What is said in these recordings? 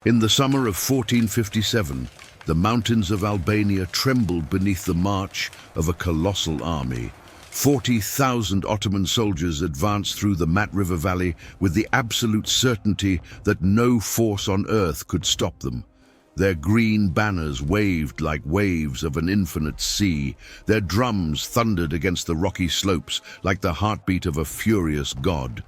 In the summer of 1457, the mountains of Albania trembled beneath the march of a colossal army. 40,000 Ottoman soldiers advanced through the Mat River Valley with the absolute certainty that no force on earth could stop them. Their green banners waved like waves of an infinite sea. Their drums thundered against the rocky slopes like the heartbeat of a furious god.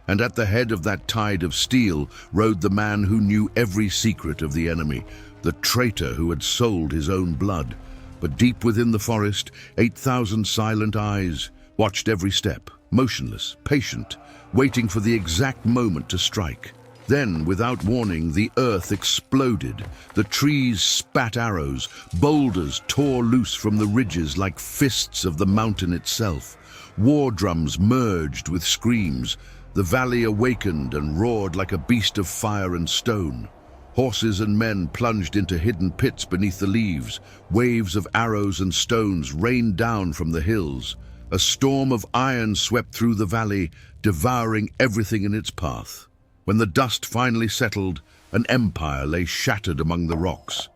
And at the head of that tide of steel rode the man who knew every secret of the enemy, the traitor who had sold his own blood. But deep within the forest, 8,000 silent eyes watched every step, motionless, patient, waiting for the exact moment to strike. Then, without warning, the earth exploded. The trees spat arrows, boulders tore loose from the ridges like fists of the mountain itself. War drums merged with screams. The valley awakened and roared like a beast of fire and stone. Horses and men plunged into hidden pits beneath the leaves. Waves of arrows and stones rained down from the hills. A storm of iron swept through the valley, devouring everything in its path. When the dust finally settled, an empire lay shattered among the rocks.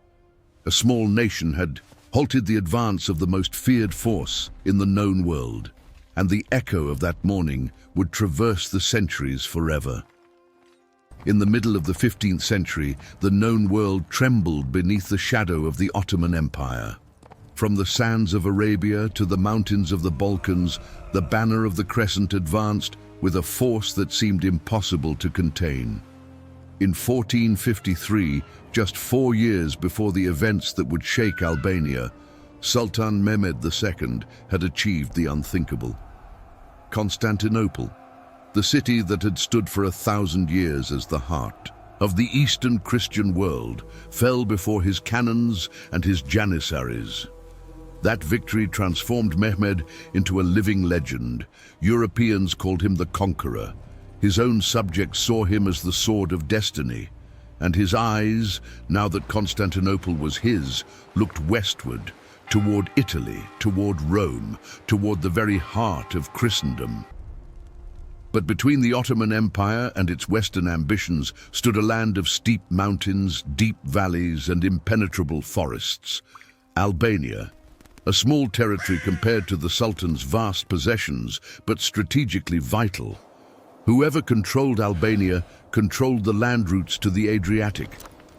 A small nation had halted the advance of the most feared force in the known world, and the echo of that morning would traverse the centuries forever. In the middle of the 15th century, the known world trembled beneath the shadow of the Ottoman Empire. From the sands of Arabia to the mountains of the Balkans, the banner of the Crescent advanced with a force that seemed impossible to contain. In 1453, just 4 years before the events that would shake Albania, Sultan Mehmed II had achieved the unthinkable. Constantinople, the city that had stood for 1,000 years as the heart of the Eastern Christian world, fell before his cannons and his janissaries. That victory transformed Mehmed into a living legend. Europeans called him the Conqueror. His own subjects saw him as the sword of destiny. And his eyes, now that Constantinople was his, looked westward, toward Italy, toward Rome, toward the very heart of Christendom. But between the Ottoman Empire and its western ambitions stood a land of steep mountains, deep valleys, and impenetrable forests. Albania, a small territory compared to the Sultan's vast possessions, but strategically vital. Whoever controlled Albania controlled the land routes to the Adriatic,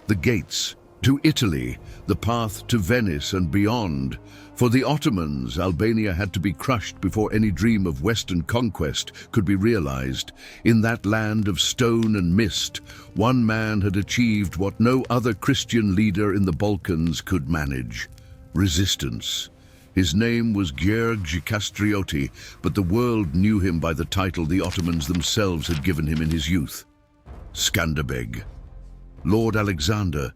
the gates to Italy, the path to Venice and beyond. For the Ottomans, Albania had to be crushed before any dream of Western conquest could be realized. In that land of stone and mist, one man had achieved what no other Christian leader in the Balkans could manage: resistance. His name was Gheorghe Castrioti, but the world knew him by the title the Ottomans themselves had given him in his youth: Skanderbeg, Lord Alexander,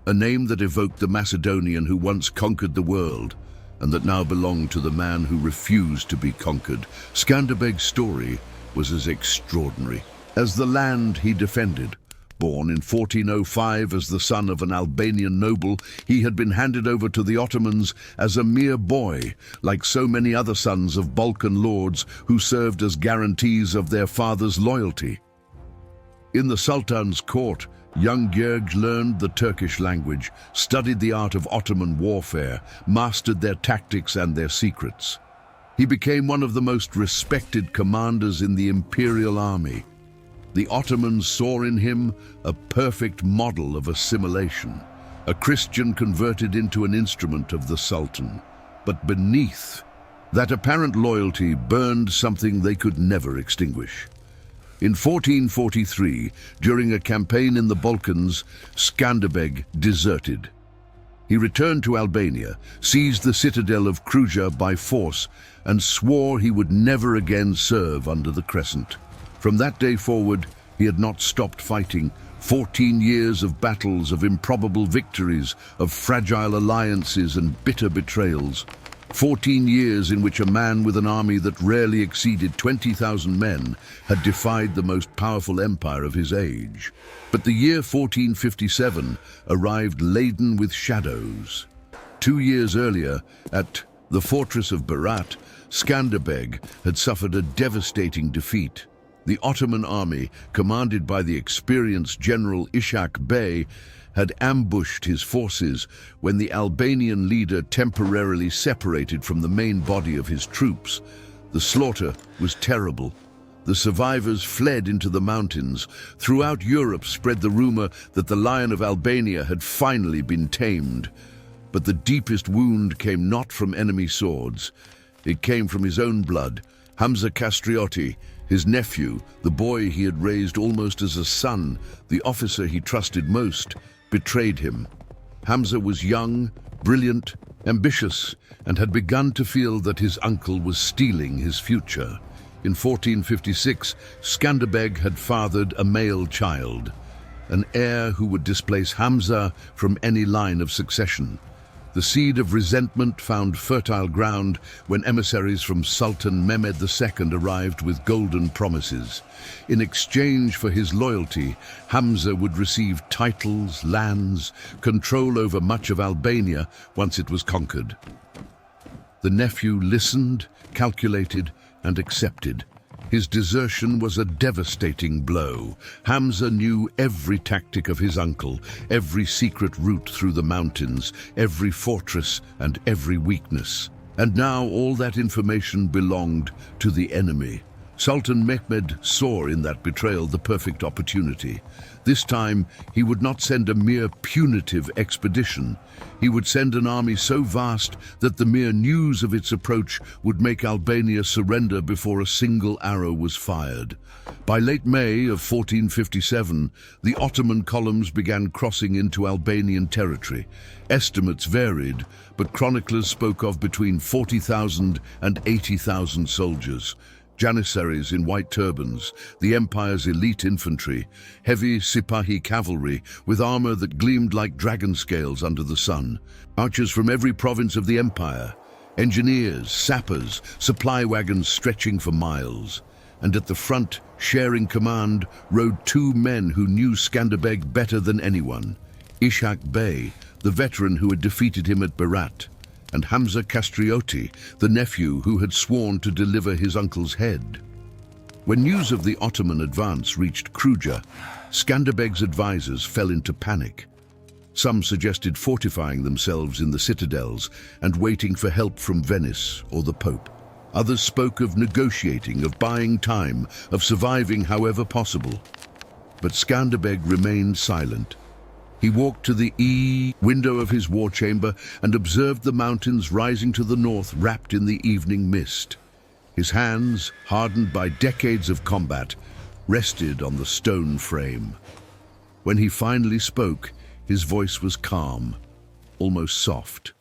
a name that evoked the Macedonian who once conquered the world, and that now belonged to the man who refused to be conquered. Skanderbeg's story was as extraordinary as the land he defended. Born in 1405 as the son of an Albanian noble, he had been handed over to the Ottomans as a mere boy, like so many other sons of Balkan lords who served as guarantees of their father's loyalty. In the Sultan's court, young Gheorghe learned the Turkish language, studied the art of Ottoman warfare, mastered their tactics and their secrets. He became one of the most respected commanders in the imperial army. The Ottomans saw in him a perfect model of assimilation, a Christian converted into an instrument of the Sultan. But beneath that apparent loyalty burned something they could never extinguish. In 1443, during a campaign in the Balkans, Skanderbeg deserted. He returned to Albania, seized the citadel of Kruja by force, and swore he would never again serve under the Crescent. From that day forward, he had not stopped fighting. 14 years of battles, of improbable victories, of fragile alliances and bitter betrayals. 14 years in which a man with an army that rarely exceeded 20,000 men had defied the most powerful empire of his age. But the year 1457 arrived laden with shadows. 2 years earlier, at the fortress of Berat, Skanderbeg had suffered a devastating defeat. The Ottoman army, commanded by the experienced General Ishak Bey, had ambushed his forces when the Albanian leader temporarily separated from the main body of his troops. The slaughter was terrible. The survivors fled into the mountains. Throughout Europe spread the rumor that the Lion of Albania had finally been tamed. But the deepest wound came not from enemy swords. It came from his own blood. Hamza Castriotti, his nephew, the boy he had raised almost as a son, the officer he trusted most, betrayed him. Hamza was young, brilliant, ambitious, and had begun to feel that his uncle was stealing his future. In 1456, Skanderbeg had fathered a male child, an heir who would displace Hamza from any line of succession. The seed of resentment found fertile ground when emissaries from Sultan Mehmed II arrived with golden promises. In exchange for his loyalty, Hamza would receive titles, lands, control over much of Albania once it was conquered. The nephew listened, calculated, and accepted. His desertion was a devastating blow. Hamza knew every tactic of his uncle, every secret route through the mountains, every fortress and every weakness. And now all that information belonged to the enemy. Sultan Mehmed saw in that betrayal the perfect opportunity. This time, he would not send a mere punitive expedition. He would send an army so vast that the mere news of its approach would make Albania surrender before a single arrow was fired. By late May of 1457, the Ottoman columns began crossing into Albanian territory. Estimates varied, but chroniclers spoke of between 40,000 and 80,000 soldiers. Janissaries in white turbans, the empire's elite infantry, heavy Sipahi cavalry with armor that gleamed like dragon scales under the sun, archers from every province of the empire, engineers, sappers, supply wagons stretching for miles. And at the front, sharing command, rode two men who knew Skanderbeg better than anyone. Ishak Bey, the veteran who had defeated him at Berat, and Hamza Castriotti, the nephew who had sworn to deliver his uncle's head. When news of the Ottoman advance reached Kruja, Skanderbeg's advisors fell into panic. Some suggested fortifying themselves in the citadels and waiting for help from Venice or the Pope. Others spoke of negotiating, of buying time, of surviving however possible. But Skanderbeg remained silent. He walked to the window of his war chamber and observed the mountains rising to the north wrapped in the evening mist. His hands, hardened by decades of combat, rested on the stone frame. When he finally spoke, his voice was calm, almost soft.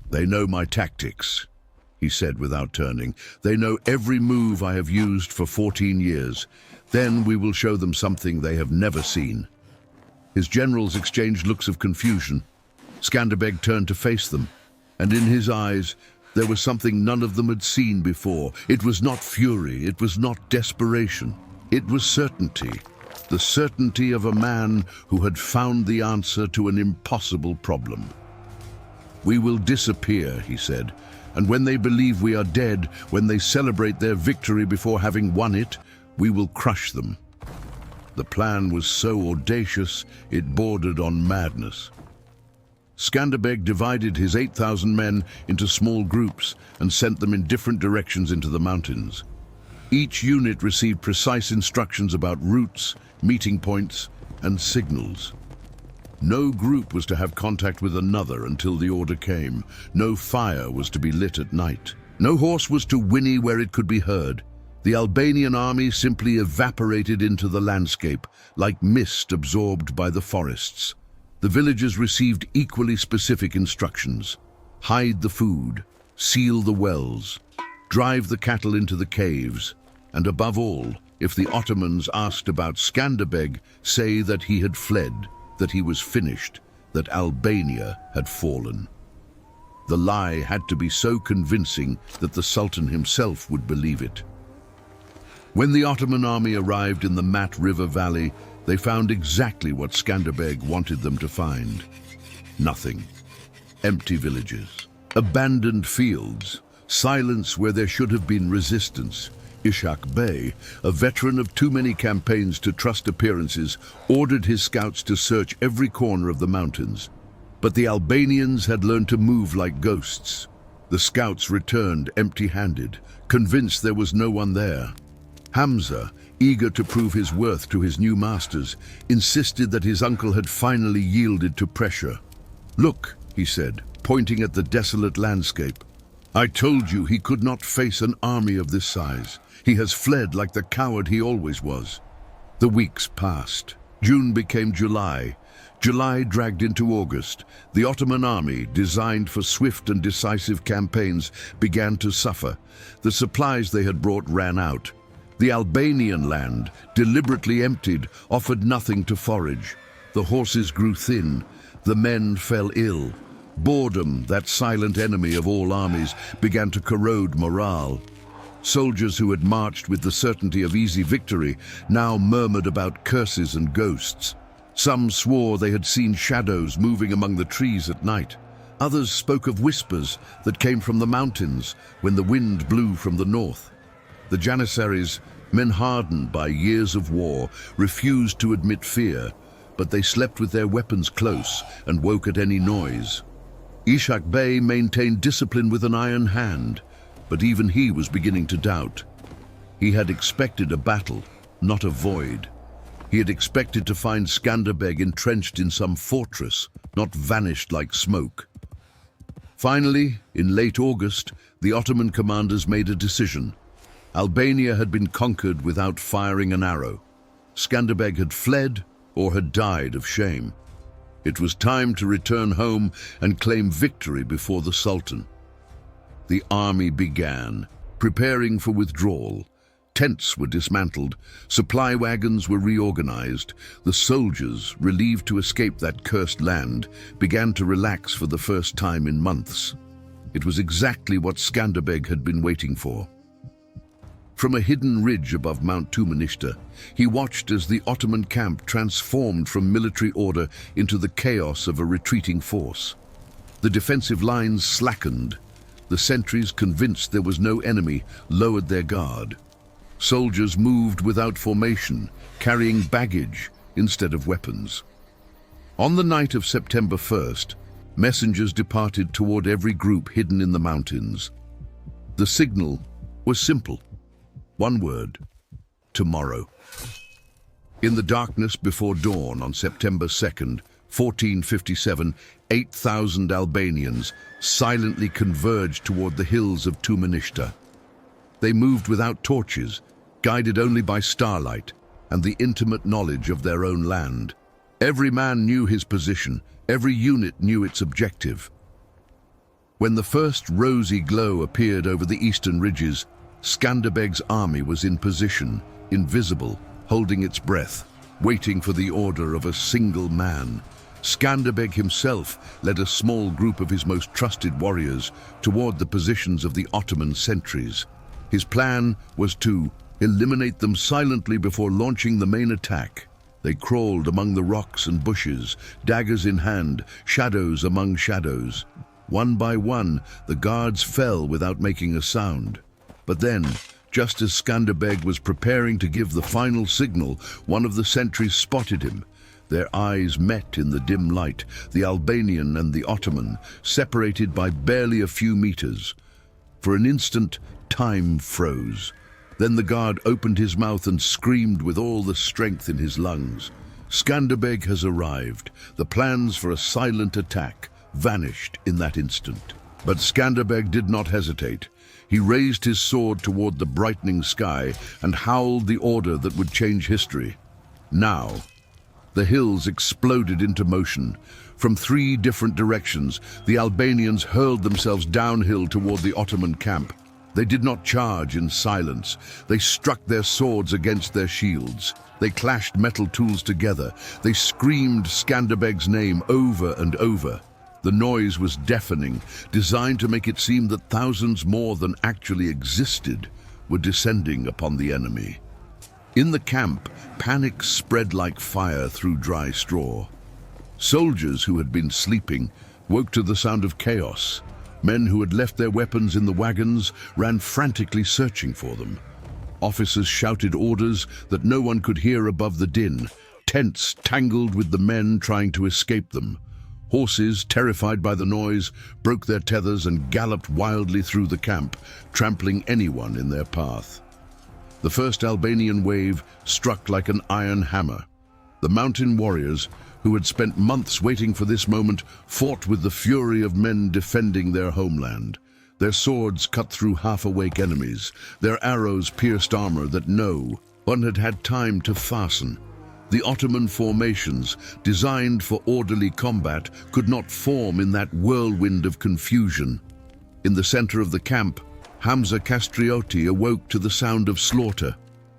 "They know my tactics," he said without turning. "They know every move I have used for 14 years. Then we will show them something they have never seen." His generals exchanged looks of confusion. Skanderbeg turned to face them, and in his eyes there was something none of them had seen before. It was not fury, it was not desperation. It was certainty, the certainty of a man who had found the answer to an impossible problem. "We will disappear," he said, "and when they believe we are dead, when they celebrate their victory before having won it, we will crush them." The plan was so audacious, it bordered on madness. Skanderbeg divided his 8,000 men into small groups and sent them in different directions into the mountains. Each unit received precise instructions about routes, meeting points, and signals. No group was to have contact with another until the order came. No fire was to be lit at night. No horse was to whinny where it could be heard. The Albanian army simply evaporated into the landscape, like mist absorbed by the forests. The villagers received equally specific instructions. Hide the food, seal the wells, drive the cattle into the caves, and above all, if the Ottomans asked about Skanderbeg, say that he had fled, that he was finished, that Albania had fallen. The lie had to be so convincing that the Sultan himself would believe it. When the Ottoman army arrived in the Mat River Valley, they found exactly what Skanderbeg wanted them to find. Nothing. Empty villages, abandoned fields, silence where there should have been resistance, Ishak Bey, a veteran of too many campaigns to trust appearances, ordered his scouts to search every corner of the mountains. But the Albanians had learned to move like ghosts. The scouts returned empty-handed, convinced there was no one there. Hamza, eager to prove his worth to his new masters, insisted that his uncle had finally yielded to pressure. "Look," he said, pointing at the desolate landscape. "I told you he could not face an army of this size. He has fled like the coward he always was." The weeks passed. June became July. July dragged into August. The Ottoman army, designed for swift and decisive campaigns, began to suffer. The supplies they had brought ran out. The Albanian land, deliberately emptied, offered nothing to forage. The horses grew thin. The men fell ill. Boredom, that silent enemy of all armies, began to corrode morale. Soldiers who had marched with the certainty of easy victory now murmured about curses and ghosts. Some swore they had seen shadows moving among the trees at night. Others spoke of whispers that came from the mountains when the wind blew from the north. The Janissaries, men hardened by years of war, refused to admit fear, but they slept with their weapons close and woke at any noise. Ishak Bey maintained discipline with an iron hand, but even he was beginning to doubt. He had expected a battle, not a void. He had expected to find Skanderbeg entrenched in some fortress, not vanished like smoke. Finally, in late August, the Ottoman commanders made a decision. Albania had been conquered without firing an arrow. Skanderbeg had fled or had died of shame. It was time to return home and claim victory before the Sultan. The army began, preparing for withdrawal. Tents were dismantled, supply wagons were reorganized. The soldiers, relieved to escape that cursed land, began to relax for the first time in months. It was exactly what Skanderbeg had been waiting for. From a hidden ridge above Mount Tumanishta, he watched as the Ottoman camp transformed from military order into the chaos of a retreating force. The defensive lines slackened. The sentries, convinced there was no enemy, lowered their guard. Soldiers moved without formation, carrying baggage instead of weapons. On the night of September 1st, messengers departed toward every group hidden in the mountains. The signal was simple. One word: tomorrow. In the darkness before dawn on September 2nd, 1457, 8,000 Albanians silently converged toward the hills of Tumanishta. They moved without torches, guided only by starlight and the intimate knowledge of their own land. Every man knew his position, every unit knew its objective. When the first rosy glow appeared over the eastern ridges, Skanderbeg's army was in position, invisible, holding its breath, waiting for the order of a single man. Skanderbeg himself led a small group of his most trusted warriors toward the positions of the Ottoman sentries. His plan was to eliminate them silently before launching the main attack. They crawled among the rocks and bushes, daggers in hand, shadows among shadows. One by one, the guards fell without making a sound. But then, just as Skanderbeg was preparing to give the final signal, one of the sentries spotted him. Their eyes met in the dim light, the Albanian and the Ottoman, separated by barely a few meters. For an instant, time froze. Then the guard opened his mouth and screamed with all the strength in his lungs. Skanderbeg has arrived. The plans for a silent attack vanished in that instant. But Skanderbeg did not hesitate. He raised his sword toward the brightening sky and howled the order that would change history. Now, the hills exploded into motion. From 3 different directions, the Albanians hurled themselves downhill toward the Ottoman camp. They did not charge in silence. They struck their swords against their shields. They clashed metal tools together. They screamed Skanderbeg's name over and over. The noise was deafening, designed to make it seem that thousands more than actually existed were descending upon the enemy. In the camp, panic spread like fire through dry straw. Soldiers who had been sleeping woke to the sound of chaos. Men who had left their weapons in the wagons ran frantically searching for them. Officers shouted orders that no one could hear above the din. Tents tangled with the men trying to escape them. Horses, terrified by the noise, broke their tethers and galloped wildly through the camp, trampling anyone in their path. The first Albanian wave struck like an iron hammer. The mountain warriors, who had spent months waiting for this moment, fought with the fury of men defending their homeland. Their swords cut through half-awake enemies. Their arrows pierced armor that no one had had time to fasten. The Ottoman formations, designed for orderly combat, could not form in that whirlwind of confusion. In the center of the camp, Hamza Castrioti awoke to the sound of slaughter.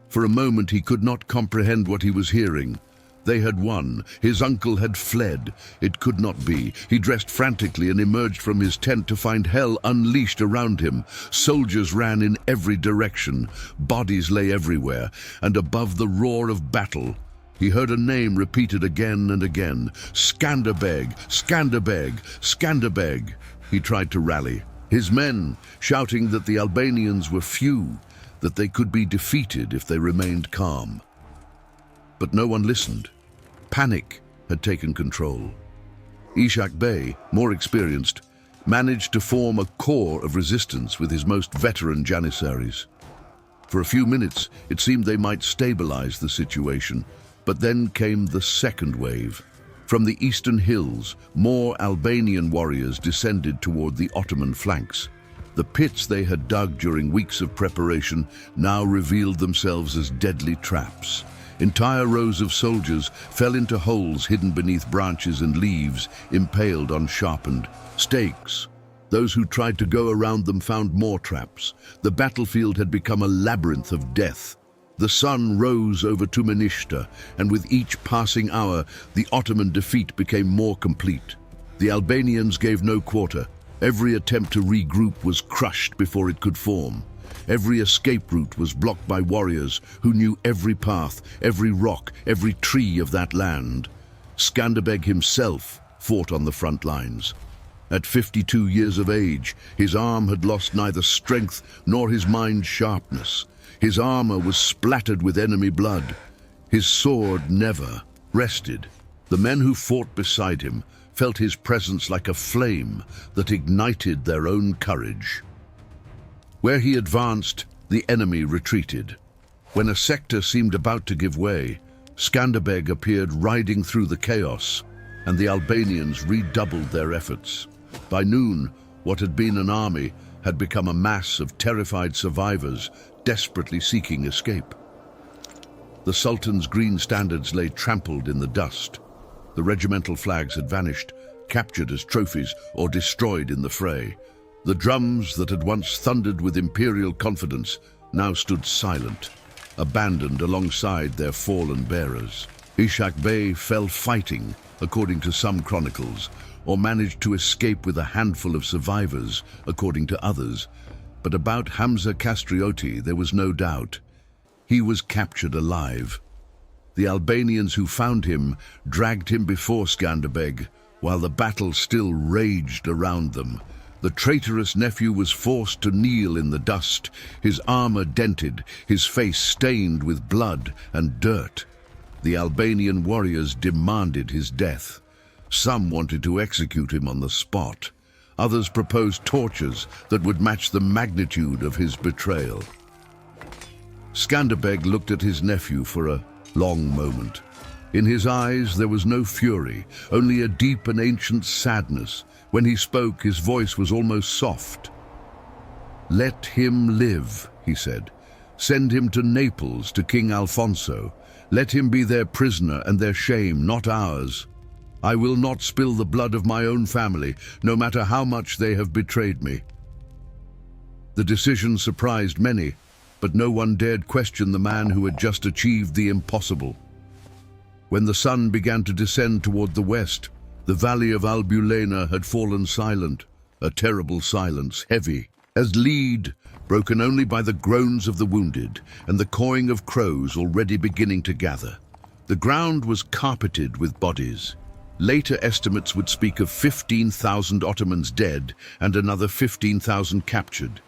For a moment he could not comprehend what he was hearing. They had won. His uncle had fled. It could not be. He dressed frantically and emerged from his tent to find hell unleashed around him. Soldiers ran in every direction. Bodies lay everywhere. And above the roar of battle, he heard a name repeated again and again. Skanderbeg, Skanderbeg, Skanderbeg. He tried to rally his men, shouting that the Albanians were few, that they could be defeated if they remained calm. But no one listened. Panic had taken control. Ishak Bey, more experienced, managed to form a core of resistance with his most veteran Janissaries. For a few minutes, it seemed they might stabilize the situation, but then came the second wave. From the eastern hills, more Albanian warriors descended toward the Ottoman flanks. The pits they had dug during weeks of preparation now revealed themselves as deadly traps. Entire rows of soldiers fell into holes hidden beneath branches and leaves, impaled on sharpened stakes. Those who tried to go around them found more traps. The battlefield had become a labyrinth of death. The sun rose over Tumenishta, and with each passing hour, the Ottoman defeat became more complete. The Albanians gave no quarter. Every attempt to regroup was crushed before it could form. Every escape route was blocked by warriors who knew every path, every rock, every tree of that land. Skanderbeg himself fought on the front lines. At 52 years of age, his arm had lost neither strength nor his mind's sharpness. His armor was splattered with enemy blood. His sword never rested. The men who fought beside him felt his presence like a flame that ignited their own courage. Where he advanced, the enemy retreated. When a sector seemed about to give way, Skanderbeg appeared riding through the chaos, and the Albanians redoubled their efforts. By noon, what had been an army had become a mass of terrified survivors desperately seeking escape. The Sultan's green standards lay trampled in the dust. The regimental flags had vanished, captured as trophies or destroyed in the fray. The drums that had once thundered with imperial confidence now stood silent, abandoned alongside their fallen bearers. Ishak Bey fell fighting, according to some chronicles, or managed to escape with a handful of survivors, according to others. But about Hamza Castrioti there was no doubt. He was captured alive. The Albanians who found him dragged him before Skanderbeg, while the battle still raged around them. The traitorous nephew was forced to kneel in the dust, his armor dented, his face stained with blood and dirt. The Albanian warriors demanded his death. Some wanted to execute him on the spot. Others proposed tortures that would match the magnitude of his betrayal. Skanderbeg looked at his nephew for a long moment. In his eyes there was no fury, only a deep and ancient sadness. When he spoke, his voice was almost soft. "Let him live," he said. "Send him to Naples, to King Alfonso. Let him be their prisoner and their shame, not ours. I will not spill the blood of my own family, no matter how much they have betrayed me." The decision surprised many, but no one dared question the man who had just achieved the impossible. When the sun began to descend toward the west, the valley of Albulena had fallen silent, a terrible silence, heavy as lead, broken only by the groans of the wounded and the cawing of crows already beginning to gather. The ground was carpeted with bodies. Later estimates would speak of 15,000 Ottomans dead and another 15,000 captured.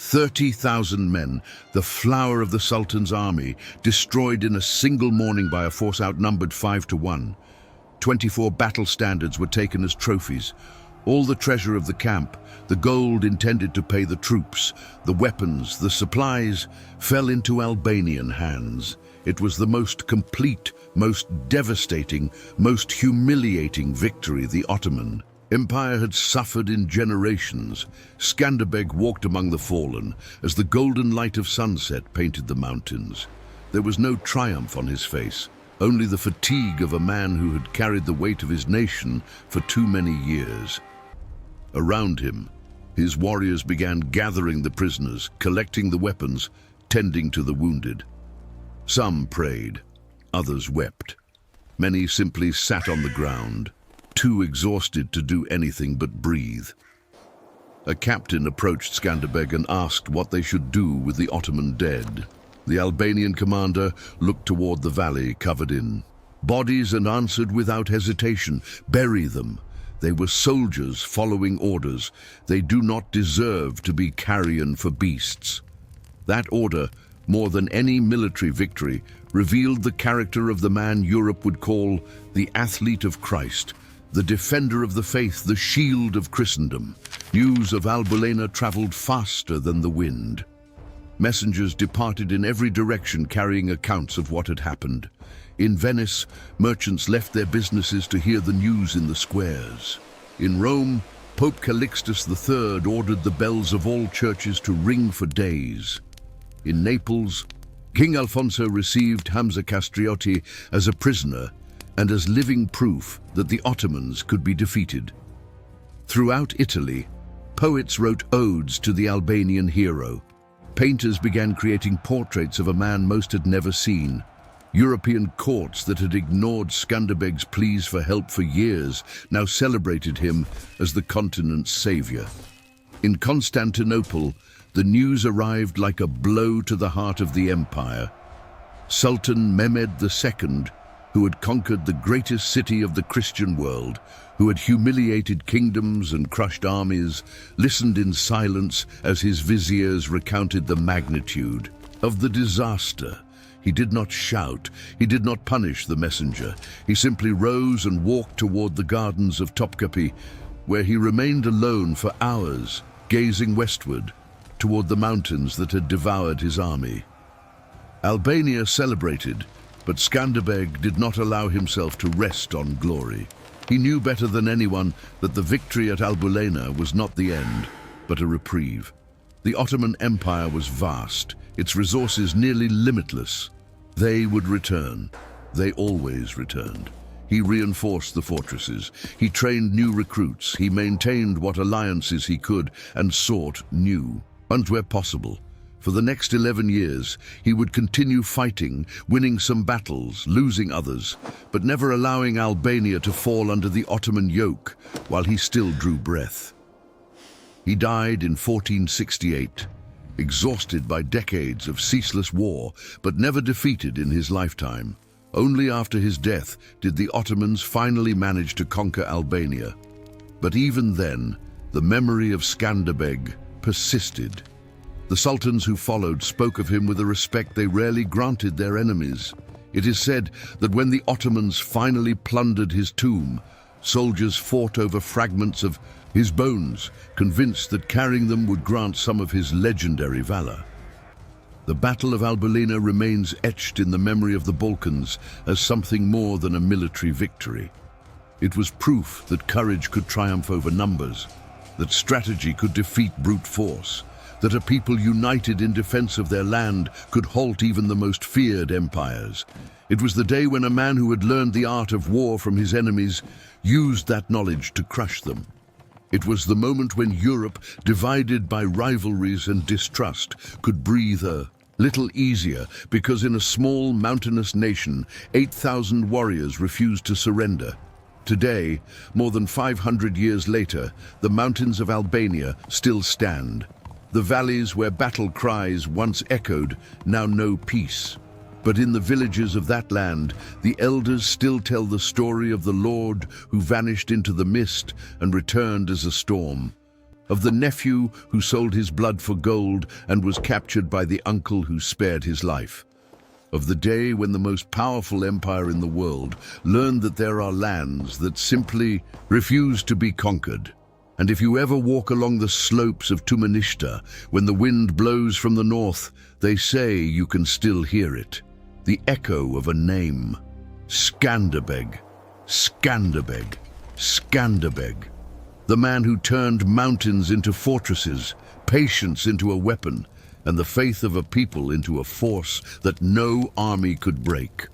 30,000 men, the flower of the Sultan's army, destroyed in a single morning by a force outnumbered 5-1. 24 battle standards were taken as trophies. All the treasure of the camp, the gold intended to pay the troops, the weapons, the supplies, fell into Albanian hands. It was the most complete, most devastating, most humiliating victory the Ottoman Empire had suffered in generations. Skanderbeg walked among the fallen as the golden light of sunset painted the mountains. There was no triumph on his face, only the fatigue of a man who had carried the weight of his nation for too many years. Around him, his warriors began gathering the prisoners, collecting the weapons, tending to the wounded. Some prayed, others wept. Many simply sat on the ground, too exhausted to do anything but breathe. A captain approached Skanderbeg and asked what they should do with the Ottoman dead. The Albanian commander looked toward the valley covered in bodies and answered without hesitation, "Bury them. They were soldiers following orders. They do not deserve to be carrion for beasts." That order, more than any military victory, revealed the character of the man Europe would call the athlete of Christ, the defender of the faith, the shield of Christendom. News of Albulena traveled faster than the wind. Messengers departed in every direction carrying accounts of what had happened. In Venice, merchants left their businesses to hear the news in the squares. In Rome, Pope Calixtus III ordered the bells of all churches to ring for days. In Naples, King Alfonso received Hamza Castriotti as a prisoner and as living proof that the Ottomans could be defeated. Throughout Italy, poets wrote odes to the Albanian hero. Painters began creating portraits of a man most had never seen. European courts that had ignored Skanderbeg's pleas for help for years now celebrated him as the continent's savior. In Constantinople, the news arrived like a blow to the heart of the empire. Sultan Mehmed II, who had conquered the greatest city of the Christian world, who had humiliated kingdoms and crushed armies, listened in silence as his viziers recounted the magnitude of the disaster. He did not shout, he did not punish the messenger. He simply rose and walked toward the gardens of Topkapi, where he remained alone for hours, gazing westward, toward the mountains that had devoured his army. Albania celebrated, but Skanderbeg did not allow himself to rest on glory. He knew better than anyone that the victory at Albulena was not the end, but a reprieve. The Ottoman Empire was vast, its resources nearly limitless. They would return. They always returned. He reinforced the fortresses. He trained new recruits. He maintained what alliances he could and sought new ones where possible. For the next 11 years, he would continue fighting, winning some battles, losing others, but never allowing Albania to fall under the Ottoman yoke while he still drew breath. He died in 1468, exhausted by decades of ceaseless war, but never defeated in his lifetime. Only after his death did the Ottomans finally manage to conquer Albania. But even then, the memory of Skanderbeg persisted. The sultans who followed spoke of him with a respect they rarely granted their enemies. It is said that when the Ottomans finally plundered his tomb, soldiers fought over fragments of his bones, convinced that carrying them would grant some of his legendary valor. The Battle of Albulena remains etched in the memory of the Balkans as something more than a military victory. It was proof that courage could triumph over numbers, that strategy could defeat brute force, that a people united in defense of their land could halt even the most feared empires. It was the day when a man who had learned the art of war from his enemies used that knowledge to crush them. It was the moment when Europe, divided by rivalries and distrust, could breathe a little easier, because in a small mountainous nation, 8,000 warriors refused to surrender. Today, more than 500 years later, the mountains of Albania still stand. The valleys where battle cries once echoed now know peace. But in the villages of that land, the elders still tell the story of the Lord who vanished into the mist and returned as a storm. of the nephew who sold his blood for gold and was captured by the uncle who spared his life. Of the day when the most powerful empire in the world learned that there are lands that simply refuse to be conquered. And if you ever walk along the slopes of Tumanishta, when the wind blows from the north, they say you can still hear it. The echo of a name. Skanderbeg, Skanderbeg, Skanderbeg. The man who turned mountains into fortresses, patience into a weapon, and the faith of a people into a force that no army could break.